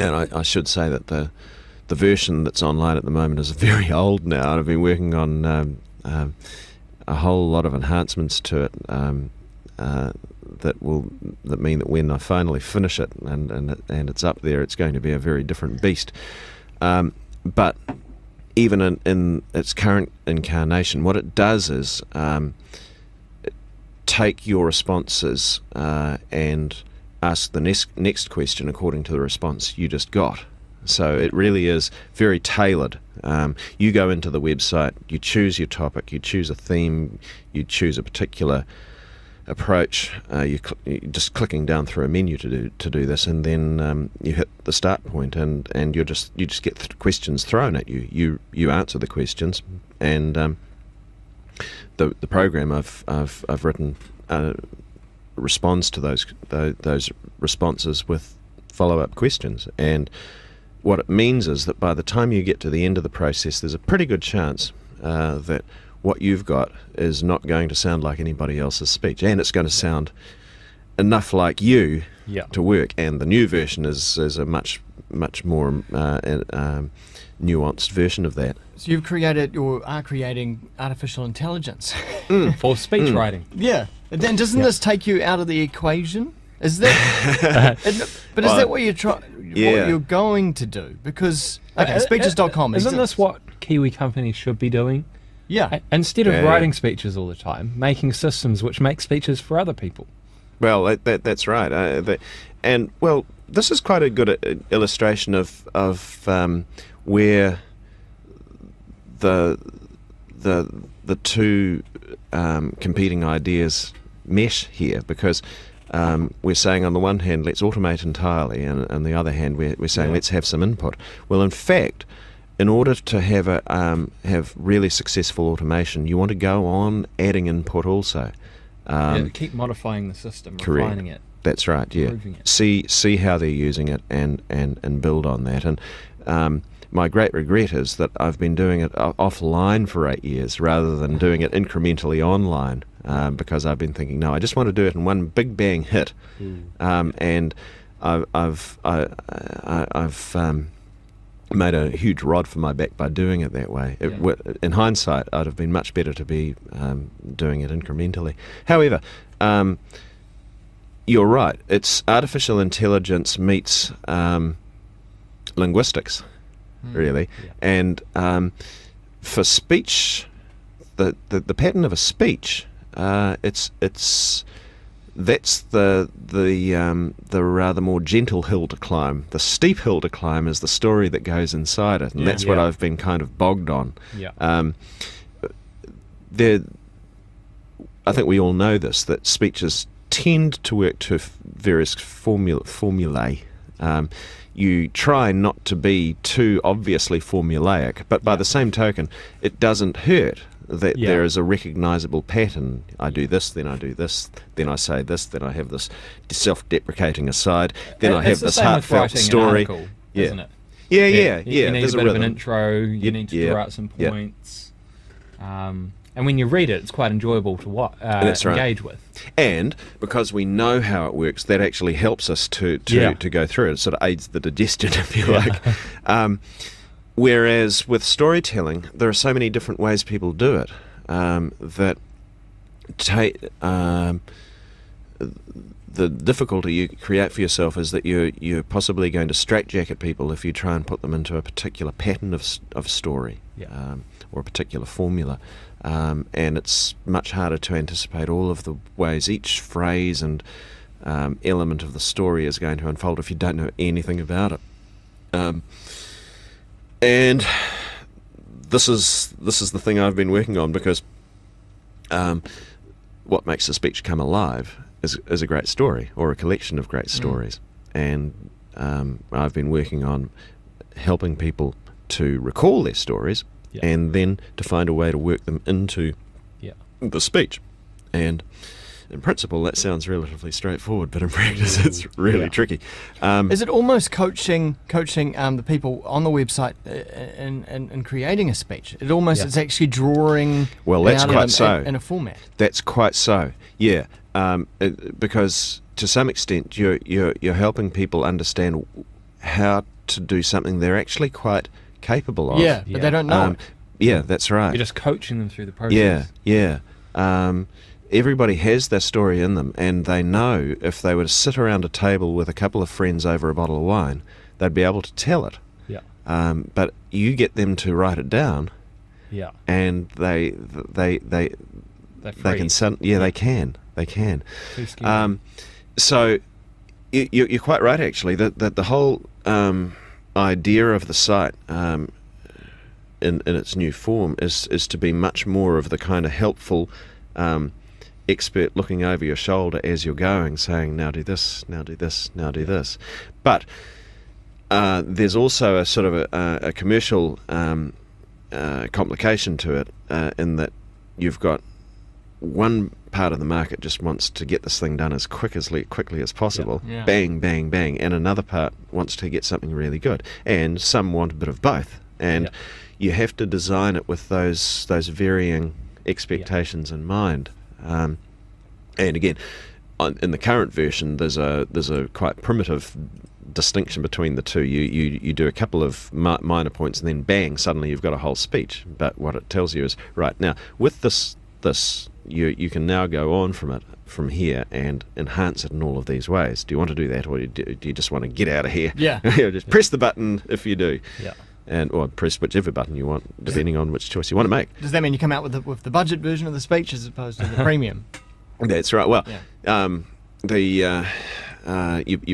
I should say that the version that's online at the moment is very old now, and I've been working on a whole lot of enhancements to it that mean that when I finally finish it and it's up there, it's going to be a very different beast. But even in its current incarnation, what it does is take your responses and ask the next question according to the response you just got. So it really is very tailored. You go into the website, you choose your topic, you choose a theme, you choose a particular approach. You're just clicking down through a menu to do this, and then you hit the start point, and you just get questions thrown at you. You answer the questions, and the program I've written responds to those responses with follow-up questions. And what it means is that by the time you get to the end of the process, there's a pretty good chance that what you've got is not going to sound like anybody else's speech, and it's going to sound enough like you to work. And the new version is a much more nuanced version of that. So you've created or are creating artificial intelligence for speech writing. Yeah. And then doesn't this take you out of the equation? Is that? But is that what you're what you're going to do? Because speeches.com isn't this what Kiwi companies should be doing? Yeah. Instead of writing speeches all the time, making systems which make speeches for other people. Well, that's right. And well, this is quite a good illustration of where the two competing ideas mesh here, because we're saying on the one hand let's automate entirely, and on the other hand we're saying let's have some input. Well, in fact, in order to have really successful automation, you want to go on adding input also. Keep modifying the system, correct. Refining it. That's right. Yeah. It. See how they're using it and build on that. And my great regret is that I've been doing it offline for 8 years rather than doing it incrementally online, because I've been thinking, no, I just want to do it in one big bang hit. And I've made a huge rod for my back by doing it that way. In hindsight, I'd have been much better to be doing it incrementally. However, you're right. It's artificial intelligence meets linguistics, really. Yeah. And for speech, the pattern of a speech, that's the rather more gentle hill to climb. The steep hill to climb is the story that goes inside it, and that's what I've been kind of bogged on. Yeah. I think we all know this, that speeches tend to work to various formulae. You try not to be too obviously formulaic, but by the same token, it doesn't hurt that there is a recognisable pattern. I do this, then I do this, then I say this, then I have this self-deprecating aside, then I have this heartfelt story. Article, isn't it? Yeah. You need a bit of an intro, you need to draw out some points. And when you read it, it's quite enjoyable to engage with. And because we know how it works, that actually helps us to go through it. It sort of aids the digestion, if you like. Whereas with storytelling, there are so many different ways people do it that the difficulty you create for yourself is that you're possibly going to straitjacket people if you try and put them into a particular pattern of story or a particular formula. And it's much harder to anticipate all of the ways each phrase and element of the story is going to unfold if you don't know anything about it. And this is the thing I've been working on, because what makes a speech come alive is a great story or a collection of great stories. And I've been working on helping people to recall their stories and then to find a way to work them into the speech. And in principle, that sounds relatively straightforward, but in practice, it's really tricky. Is it almost coaching the people on the website in creating a speech? It almost it's actually drawing. Well, that's quite so in a format. That's quite so. Yeah, because to some extent, you're helping people understand how to do something they're actually quite capable of. Yeah, but they don't know. Yeah, that's right. You're just coaching them through the process. Yeah. Everybody has their story in them, and they know if they were to sit around a table with a couple of friends over a bottle of wine, they'd be able to tell it. Yeah. But you get them to write it down. Yeah. And they can. They can. So you're quite right, actually. That the whole idea of the site in its new form is to be much more of the kind of helpful expert looking over your shoulder as you're going, saying, now do this, now do this, now do this. But there's also a sort of a commercial complication to it, in that you've got one part of the market just wants to get this thing done as quickly as possible, bang, bang, bang, and another part wants to get something really good, and some want a bit of both, and you have to design it with those varying expectations in mind. And again, in the current version, there's a quite primitive distinction between the two. You do a couple of minor points, and then bang, suddenly you've got a whole speech. But what it tells you is, right now with this you can now go on from here and enhance it in all of these ways. Do you want to do that, or do you just want to get out of here? Just press the button if you do. Or press whichever button you want, depending on which choice you want to make. Does that mean you come out with the budget version of the speech as opposed to the premium? That's right. Well, you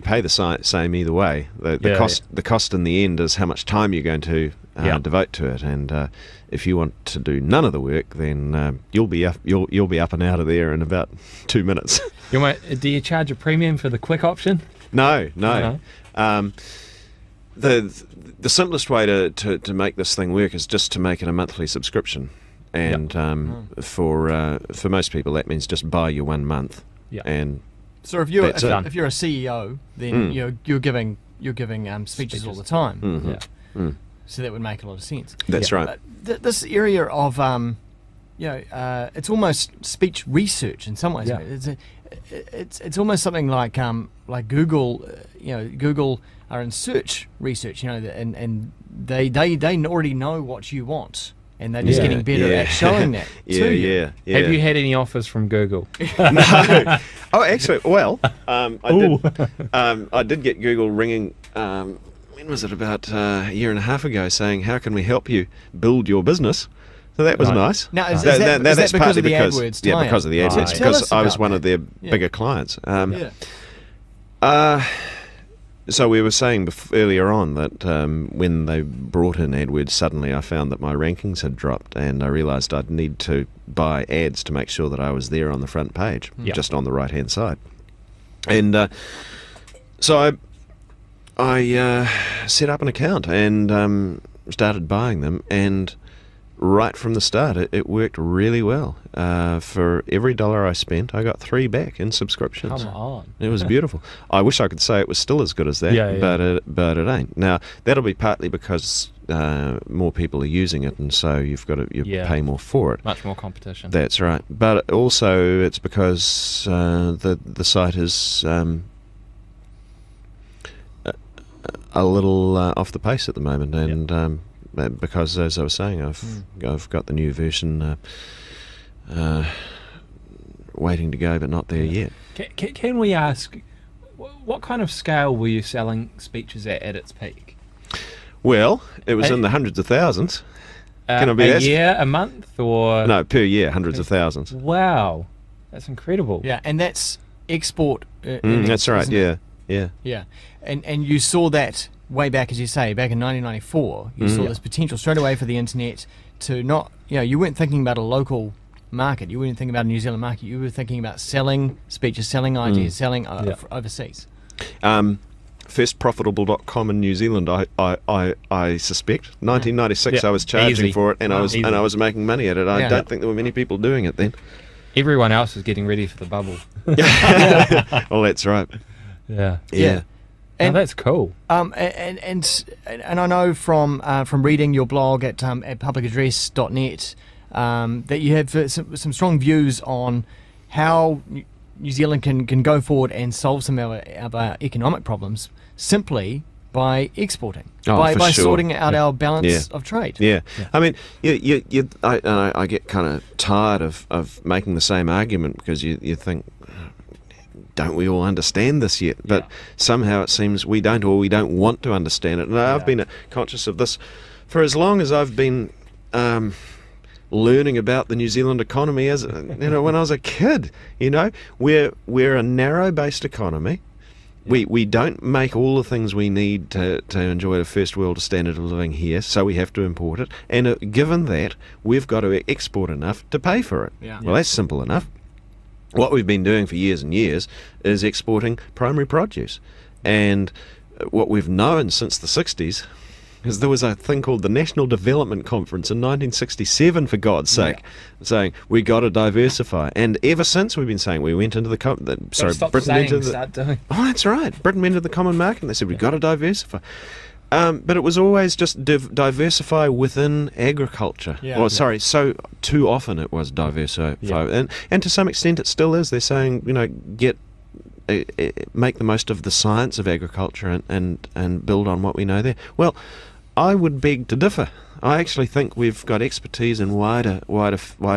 pay the same either way. The cost in the end is how much time you're going to devote to it. And if you want to do none of the work, then you'll be up and out of there in about 2 minutes. Do you charge a premium for the quick option? No. The simplest way to make this thing work is just to make it a monthly subscription, and for most people that means just buy your 1 month. And so if you're a CEO, then you're giving speeches all the time. So that would make a lot of sense. That's right. This area of it's almost speech research in some ways. It's almost something like Google. Google are in search research, and they already know what you want, and they're just Yeah, getting better yeah. at showing that. to you. yeah. Have you had any offers from Google? No. Oh, actually, well, I did get Google ringing. When was it? About a year and a half ago, saying, "How can we help you build your business?" So that was Right. nice. Now, is That- that that's because partly of the because AdWords yeah, tie-in? because of the AdWords. Right. Tell Because us I was about one that. of their Yeah. bigger clients. Yeah. So we were saying earlier on that when they brought in AdWords, suddenly I found that my rankings had dropped, and I realised I'd need to buy ads to make sure that I was there on the front page, Yep. just on the right-hand side. And so I set up an account and started buying them, and right from the start it worked really well. For every $1 I spent, I got 3 back in subscriptions. Come on. It was beautiful. I wish I could say it was still as good as that, Yeah, yeah. but it ain't. Now, that'll be partly because more people are using it, and so you've got to Yeah. pay more for it. Much more competition. That's right. But also it's because the site is a little off the pace at the moment, and because, as I was saying, I've got the new version waiting to go, but not there yet. Can we ask, what kind of scale were you selling speeches at its peak? Well, it was in the hundreds of thousands. Can I be a asked? year, a month, or No, per year, hundreds of thousands. Wow, that's incredible. Yeah, and that's export. That's right. isn't it? Yeah. Yeah, and you saw that way back, as you say, back in 1994. You saw this potential straight away for the internet to not, you weren't thinking about a local market. You weren't thinking about a New Zealand market. You were thinking about selling speeches, selling ideas, selling overseas. Firstprofitable.com in New Zealand, I suspect. 1996, Yeah. I was charging Easy. for it, and I Wow. was Easy. and I was making money at it. I Yeah. don't think there were many people doing it then. Everyone else is getting ready for the bubble. Well, that's right. Yeah. Yeah. And And- that's cool. And I know from reading your blog at publicaddress.net that you have some strong views on how New Zealand can go forward and solve some of our economic problems simply by exporting, Oh, by for sure. sorting out our balance Yeah. of trade. Yeah. I mean, I get kind of tired of making the same argument, because you think, don't we all understand this yet? But somehow it seems we don't, or we don't want to understand it. And I've been conscious of this for as long as I've been learning about the New Zealand economy, as when I was a kid. We're a narrow-based economy. We don't make all the things we need to enjoy a first world standard of living here, so we have to import it. And given that, we've got to export enough to pay for it. Yeah. Well, that's simple enough. What we've been doing for years and years is exporting primary produce. And what we've known since the 60s is there was a thing called the National Development Conference in 1967, for God's sake, saying we got to diversify. And ever since, we've been saying, we went into Britain entered the... Start doing. Oh, that's right. Britain entered the common market, and they said, we've got to diversify. But it was always just diversify within agriculture. Yeah. Well, sorry, so too often it was diversify. Yeah. And to some extent it still is. They're saying, make the most of the science of agriculture and build on what we know there. Well, I would beg to differ. I actually think we've got expertise in wider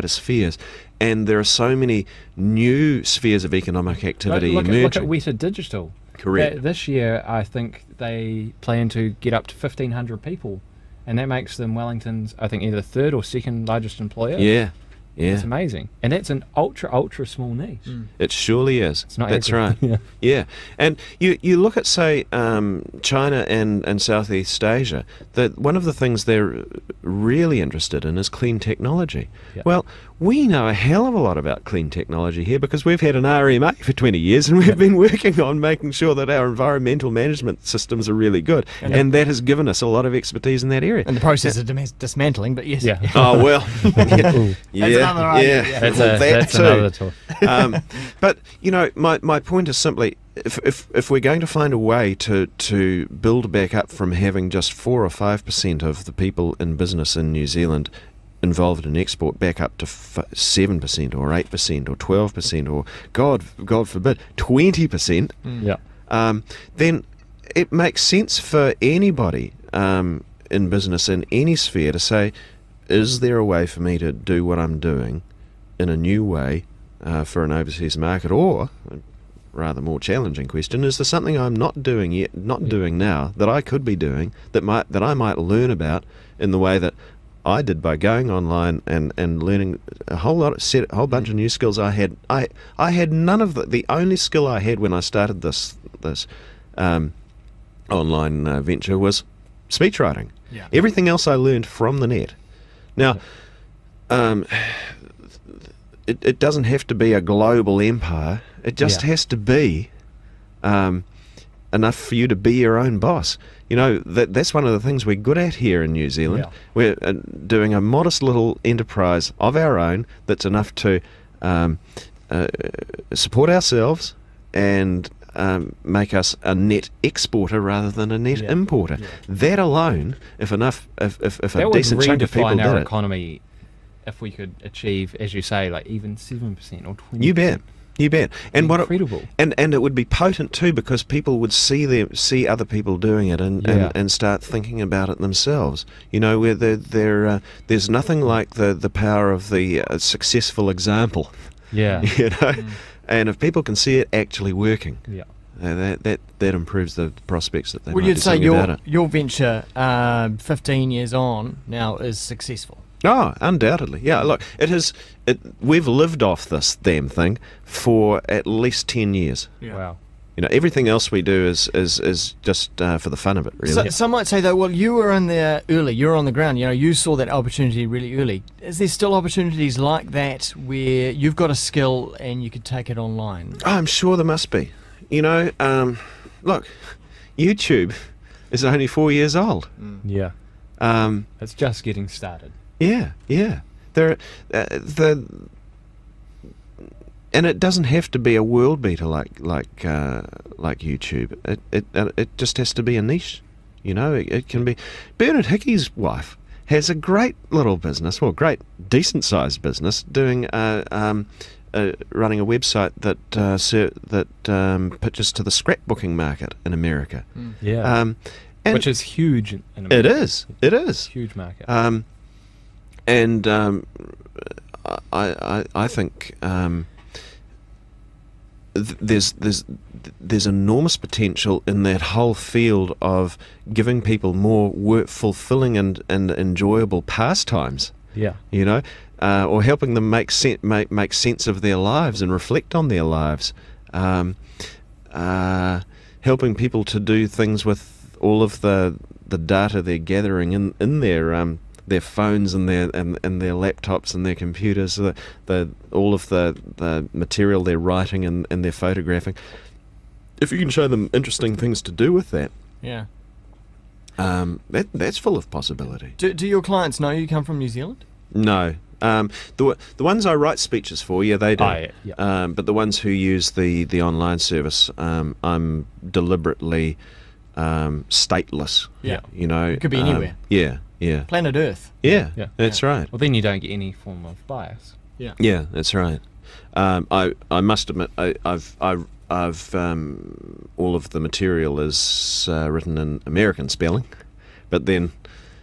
spheres, and there are so many new spheres of economic activity Look emerging. at Weta Digital. Correct. This year, I think they plan to get up to 1,500 people, and that makes them Wellington's, I think, either third or second largest employer. Yeah. It's amazing. And that's an ultra small niche. It surely is. It's not That's agri- right. Yeah. Yeah. And you look at, say, China and Southeast Asia, that one of the things they're really interested in is clean technology. Yeah. Well, we know a hell of a lot about clean technology here, because we've had an RMA for 20 years, and we've been working on making sure that our environmental management systems are really good. And that has given us a lot of expertise in that area. And the process of dismantling, but yes. Yeah. Oh, well. Ooh. That's another idea, yeah. That's, Well, that that's too. another talk. But my point is simply, if we're going to find a way to build back up from having just 4 or 5% of the people in business in New Zealand involved in export back up to 7% or 8% or 12% or God forbid 20%, Yeah. then it makes sense for anybody in business in any sphere to say, is there a way for me to do what I'm doing in a new way for an overseas market, or rather more challenging question, is there something I'm not doing yet, doing now, that I could be doing, that I might learn about in the way that I did by going online and learning a whole bunch of new skills. I had none of the only skill I had when I started this online venture was speech writing. Yeah. Everything else I learned from the net. Now, it doesn't have to be a global empire. It just has to be enough for you to be your own boss. You know, that's one of the things we're good at here in New Zealand. Yeah. We're doing a modest little enterprise of our own that's enough to support ourselves and make us a net exporter rather than a net importer. Yeah. That alone, if a That decent would chunk of people redefine did our it, economy if we could achieve, as you say, like even 7% or 20%. you bet. You bet. And Incredible. And it would be potent too, because people would see other people doing it and start thinking about it themselves. You know, where there's nothing like the power of the successful example. Yeah. You know, and if people can see it actually working, Yeah. that improves the prospects that they Well, might you'd do say something about it. your venture, 15 years on now, is successful. Oh, undoubtedly. Yeah, look, we've lived off this damn thing for at least 10 years. Yeah. Wow. You know, everything else we do is just for the fun of it, really. So, some might say, though, well, you were in there early, you were on the ground, you know, you saw that opportunity really early. Is there still opportunities like that where you've got a skill and you could take it online? Oh, I'm sure there must be. You know, look, YouTube is only 4 years old. Yeah. It's just getting started. Yeah. And it doesn't have to be a world beater like YouTube. It just has to be a niche. You know, it can be. Bernard Hickey's wife has a great little business, well, great decent sized business, doing running a website that pitches to the scrapbooking market in America. Yeah. And which is huge in America. It is. Huge market. And I think there's enormous potential in that whole field of giving people more fulfilling and enjoyable pastimes. Yeah. You know, or helping them make sense of their lives and reflect on their lives. Helping people to do things with all of the data they're gathering in their phones and their laptops and their computers, all of the material they're writing and they're photographing. If you can show them interesting things to do with that, Yeah. that's full of possibility. Do your clients know you come from New Zealand? No. The ones I write speeches for, yeah, they do. Oh, yeah. But the ones who use the online service, I'm deliberately stateless. Yeah. You know, It could be anywhere. Yeah. Planet Earth. Yeah. Yeah. That's right. Well, then you don't get any form of bias. Yeah. Yeah, that's right. I must admit, I've all of the material is written in American spelling, but then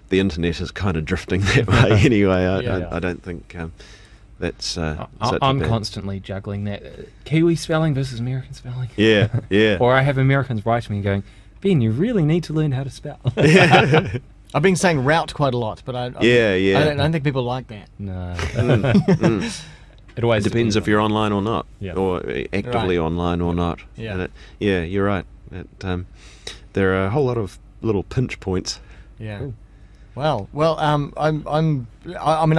the internet is kind of drifting that way anyway. I don't think that's. such I'm a bad... constantly juggling that Kiwi spelling versus American spelling. Yeah. Or I have Americans write to me and going, Ben, you really need to learn how to spell. I've been saying route quite a lot, but I don't think people like that. No. It It always depends if on- you're online or not, Yeah. or actively Right. online or not. Yeah. And you're right. There are a whole lot of little pinch points. Yeah. Cool. Well, I mean,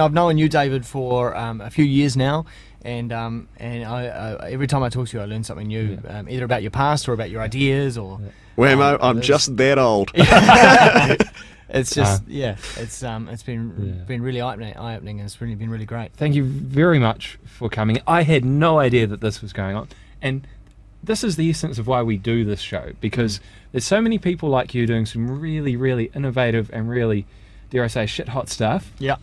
I've known you, David, for a few years now, and I every time I talk to you, I learn something new, either about your past or about your ideas, or Whammo, I'm just that old. it's just it's been really eye-opening, and it's really been really great. Thank you very much for coming. I had no idea that this was going on. And this is the essence of why we do this show, because there's so many people like you doing some really, really innovative and really, dare I say, shit-hot stuff Yeah.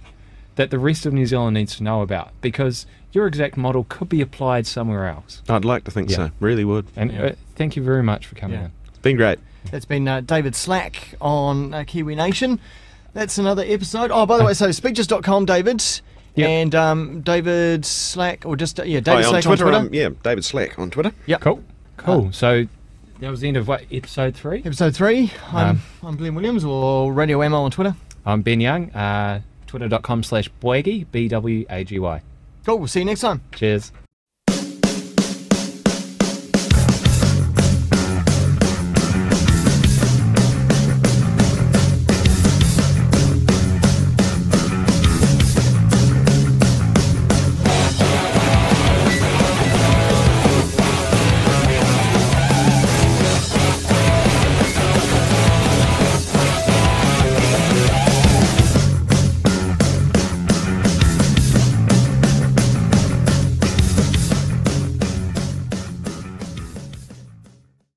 that the rest of New Zealand needs to know about, because your exact model could be applied somewhere else. I'd like to think Yeah. so. Really would. And thank you very much for coming Yeah. in. Been great. It's been David Slack on KiwiNation. That's another episode. Oh, by the way, so speeches.com, David. Yep. And David Slack, or just, David on Slack Twitter. on Twitter. David Slack on Twitter. Yep. Cool. So that was the end of episode 3? Episode 3. I'm Glenn Williams, or Radio Ammo on Twitter. I'm Ben Young, twitter.com/Bwaggy, BWAGY. Cool, we'll see you next time. Cheers.